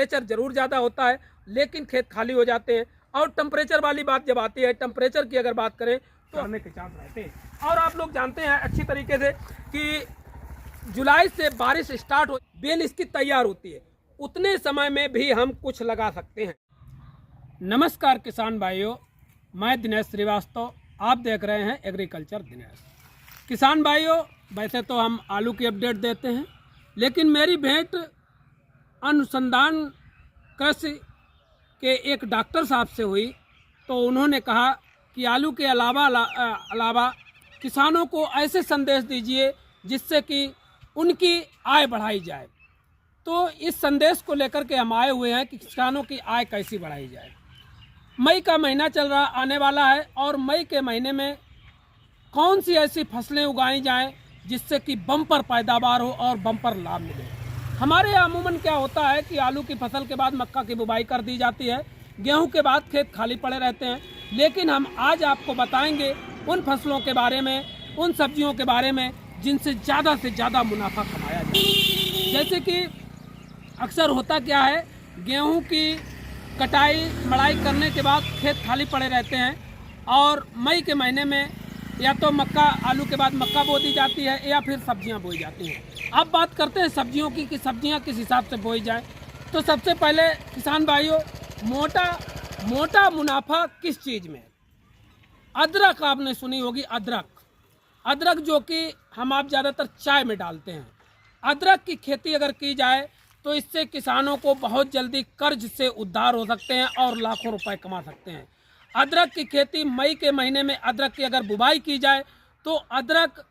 Temperature ज़रूर ज़्यादा होता है, लेकिन खेत खाली हो जाते हैं। और टेम्परेचर वाली बात जब आती है, टेम्परेचर की अगर बात करें तो आने के चांस रहते हैं। और आप लोग जानते हैं अच्छी तरीके से कि जुलाई से बारिश स्टार्ट हो, बेल इसकी तैयार होती है, उतने समय में भी हम कुछ लगा सकते हैं। नमस्कार किसान भाइयों, मैं दिनेश श्रीवास्तव, आप देख रहे हैं एग्रीकल्चर दिनेश। किसान भाइयों, वैसे तो हम आलू की अपडेट देते हैं, लेकिन मेरी भेंट अनुसंधान कृषि के एक डॉक्टर साहब से हुई, तो उन्होंने कहा कि आलू के अलावा किसानों को ऐसे संदेश दीजिए जिससे कि उनकी आय बढ़ाई जाए। तो इस संदेश को लेकर के हम आए हुए हैं कि किसानों की आय कैसी बढ़ाई जाए। मई का महीना चल रहा आने वाला है, और मई के महीने में कौन सी ऐसी फसलें उगाई जाएं जिससे कि बम्पर पैदावार हो और बम्पर लाभ मिले। हमारे यहाँ अमूमन क्या होता है कि आलू की फसल के बाद मक्का की बुवाई कर दी जाती है, गेहूं के बाद खेत खाली पड़े रहते हैं। लेकिन हम आज आपको बताएंगे उन फसलों के बारे में, उन सब्जियों के बारे में जिनसे ज़्यादा से ज़्यादा मुनाफा कमाया जाए। जैसे कि अक्सर होता क्या है, गेहूं की कटाई मड़ाई करने के बाद खेत खाली पड़े रहते हैं, और मई के महीने में या तो मक्का, आलू के बाद मक्का बो दी जाती है या फिर सब्जियां बोई जाती हैं। अब बात करते हैं सब्जियों की कि सब्जियां किस हिसाब से बोई जाए। तो सबसे पहले किसान भाइयों, मोटा मुनाफा किस चीज़ में? अदरक आपने सुनी होगी, अदरक जो कि आप ज़्यादातर चाय में डालते हैं। अदरक की खेती अगर की जाए तो इससे किसानों को बहुत जल्दी कर्ज से उद्धार हो सकते हैं और लाखों रुपए कमा सकते हैं। अदरक की खेती मई के महीने में अदरक की अगर बुवाई की जाए तो अदरक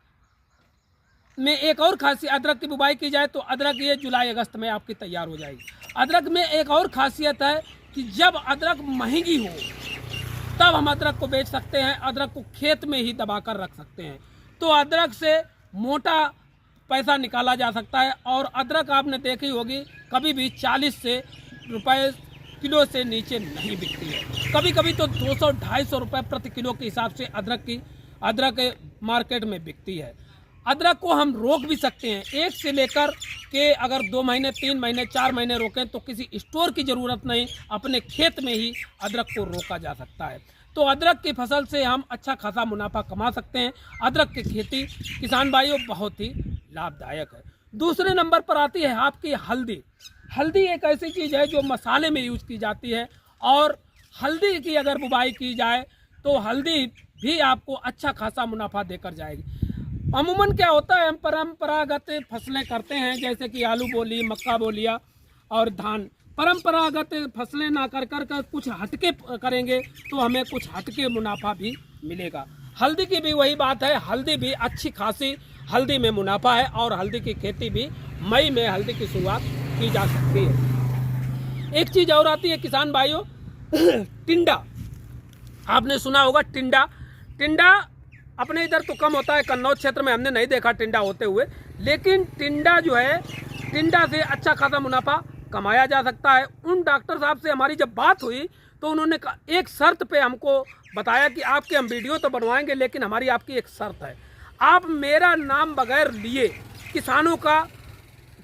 में एक और खासियत, अदरक की बुवाई की जाए तो अदरक ये जुलाई अगस्त में आपकी तैयार हो जाएगी। अदरक में एक और खासियत है कि जब अदरक महंगी हो तब हम अदरक को बेच सकते हैं, अदरक को खेत में ही दबा कर रख सकते हैं। तो अदरक से मोटा पैसा निकाला जा सकता है। और अदरक आपने देखी होगी कभी भी 40 रुपए किलो से नीचे नहीं बिकती है, कभी कभी तो 200-250 रुपये प्रति किलो के हिसाब से अदरक मार्केट में बिकती है। अदरक को हम रोक भी सकते हैं, एक से लेकर के अगर 2 महीने, 3 महीने, 4 महीने रोकें तो किसी स्टोर की ज़रूरत नहीं, अपने खेत में ही अदरक को रोका जा सकता है। तो अदरक की फसल से हम अच्छा खासा मुनाफा कमा सकते हैं। अदरक की खेती किसान भाइयों बहुत ही लाभदायक है। दूसरे नंबर पर आती है आपकी हल्दी। हल्दी एक ऐसी चीज़ है जो मसाले में यूज की जाती है, और हल्दी की अगर बुवाई की जाए तो हल्दी भी आपको अच्छा खासा मुनाफा देकर जाएगी। अमूमन क्या होता है, हम परंपरागत फसलें करते हैं, जैसे कि आलू बोली, मक्का बोलिया और धान। परंपरागत फसलें ना कर कुछ हटके करेंगे तो हमें कुछ हटके मुनाफा भी मिलेगा। हल्दी की भी वही बात है, हल्दी भी अच्छी खासी हल्दी में मुनाफा है, और हल्दी की खेती भी मई में हल्दी की शुरुआत की जा सकती है। एक चीज़ और आती है किसान भाइयों, टिंडा। आपने सुना होगा टिंडा अपने इधर तो कम होता है, कन्नौज क्षेत्र में हमने नहीं देखा टिंडा होते हुए, लेकिन टिंडा जो है, टिंडा से अच्छा खासा मुनाफा कमाया जा सकता है। उन डॉक्टर साहब से हमारी जब बात हुई तो उन्होंने एक शर्त पे हमको बताया कि आपके हम वीडियो तो बनवाएंगे, लेकिन हमारी आपकी एक शर्त है, आप मेरा नाम बगैर लिए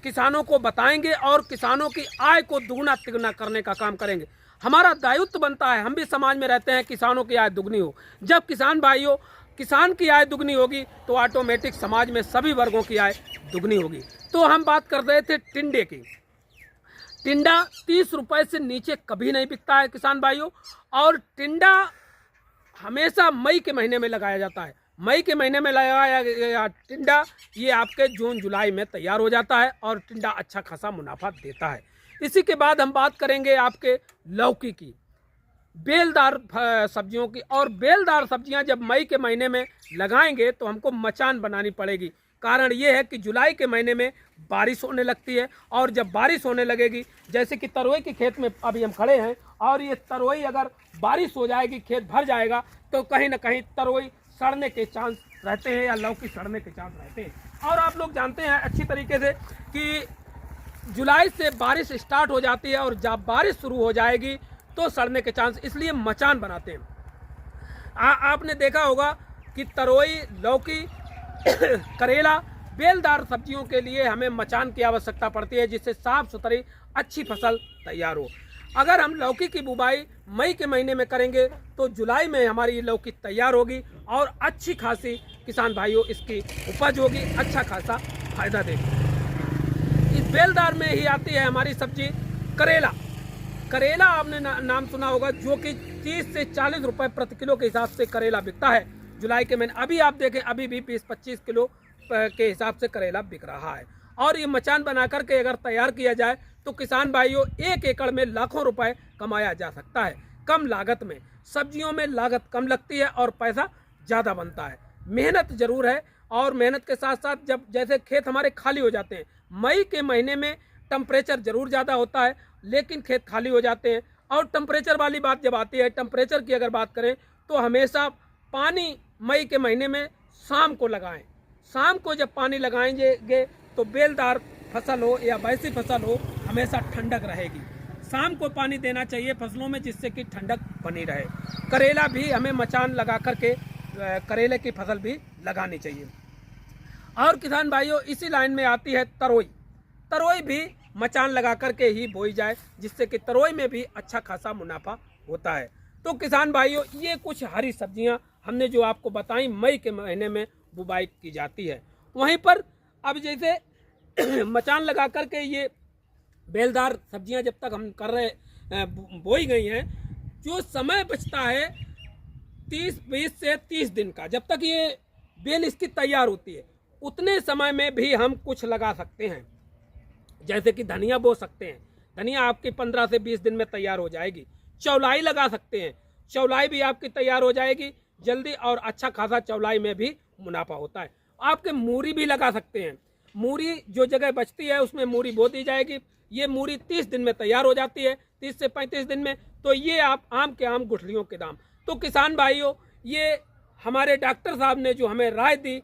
किसानों को बताएंगे और किसानों की आय को दुगना तिगुना करने का काम करेंगे। हमारा दायित्व बनता है, हम भी समाज में रहते हैं, किसानों की आय दुगनी हो। जब किसान भाइयों, किसान की आय दुगनी होगी तो ऑटोमेटिक समाज में सभी वर्गों की आय दुगनी होगी। तो हम बात कर रहे थे टिंडे की। टिंडा 30 रुपए से नीचे कभी नहीं बिकता है किसान भाइयों, और टिंडा हमेशा मई के महीने में लगाया जाता है। मई के महीने में लगाया गया टिंडा ये आपके जून जुलाई में तैयार हो जाता है, और टिंडा अच्छा खासा मुनाफा देता है। इसी के बाद हम बात करेंगे आपके लौकी की, बेलदार सब्जियों की। और बेलदार सब्जियां जब मई के महीने में लगाएंगे तो हमको मचान बनानी पड़ेगी। कारण ये है कि जुलाई के महीने में बारिश होने लगती है, और जब बारिश होने लगेगी, जैसे कि तरोई के खेत में अभी हम खड़े हैं, और ये तरोई अगर बारिश हो जाएगी, खेत भर जाएगा, तो कहीं ना कहीं तरोई सड़ने के चांस रहते हैं, या लौकी सड़ने के चांस रहते हैं। और आप लोग जानते हैं अच्छी तरीके से कि जुलाई से बारिश स्टार्ट हो जाती है, और जब बारिश शुरू हो जाएगी तो सड़ने के चांस, इसलिए मचान बनाते हैं। आपने देखा होगा कि तरोई, लौकी, करेला, बेलदार सब्जियों के लिए हमें मचान की आवश्यकता पड़ती है, जिससे साफ सुथरी अच्छी फसल तैयार हो। अगर हम लौकी की बुवाई मई के महीने में करेंगे तो जुलाई में हमारी लौकी तैयार होगी और अच्छी खासी किसान भाइयों इसकी उपज होगी, अच्छा खासा फायदा देगी। इस बेलदार में ही आती है हमारी सब्जी करेला। करेला आपने नाम सुना होगा, जो कि 30 से 40 रुपए प्रति किलो के हिसाब से करेला बिकता है जुलाई के महीने। अभी आप देखें, अभी भी 20-25 किलो के हिसाब से करेला बिक रहा है। और ये मचान बना करके अगर तैयार किया जाए तो किसान भाइयों 1 एकड़ में लाखों रुपए कमाया जा सकता है कम लागत में। सब्जियों में लागत कम लगती है और पैसा ज़्यादा बनता है। मेहनत जरूर है, और मेहनत के साथ साथ जब जैसे खेत हमारे खाली हो जाते हैं, मई के महीने में टेम्परेचर ज़रूर ज़्यादा होता है, लेकिन खेत खाली हो जाते हैं। और टेम्परेचर वाली बात जब आती है, टेम्परेचर की अगर बात करें तो हमेशा पानी मई के महीने में शाम को लगाएं। शाम को जब पानी लगाएंगे तो बेलदार फसल हो या वैसी फसल हो, हमेशा ठंडक रहेगी। शाम को पानी देना चाहिए फसलों में, जिससे कि ठंडक बनी रहे। करेला भी हमें मचान लगा करके करेले की फसल भी लगानी चाहिए। और किसान भाइयों, इसी लाइन में आती है तरोई। तरोई भी मचान लगा करके ही बोई जाए, जिससे कि तरोई में भी अच्छा खासा मुनाफा होता है। तो किसान भाइयों, ये कुछ हरी सब्जियां हमने जो आपको बताई मई के महीने में बुवाई की जाती है। वहीं पर अब जैसे मचान लगा करके ये बेलदार सब्जियां जब तक हम कर रहे बोई गई हैं, जो समय बचता है 20 से 30 दिन का, जब तक ये बेल इसकी तैयार होती है, उतने समय में भी हम कुछ लगा सकते हैं। जैसे कि धनिया बो सकते हैं, धनिया आपकी 15 से 20 दिन में तैयार हो जाएगी। चौलाई लगा सकते हैं, चौलाई भी आपकी तैयार हो जाएगी जल्दी, और अच्छा खासा चौलाई में भी मुनाफा होता है। आपके मूरी भी लगा सकते हैं, मूरी जो जगह बचती है उसमें मूरी बो दी जाएगी। ये मूरी 30 दिन में तैयार हो जाती है, 30 से 35 दिन में। तो ये आप आम के आम गुठलियों के दाम। तो किसान भाइयों, ये हमारे डॉक्टर साहब ने जो हमें राय दी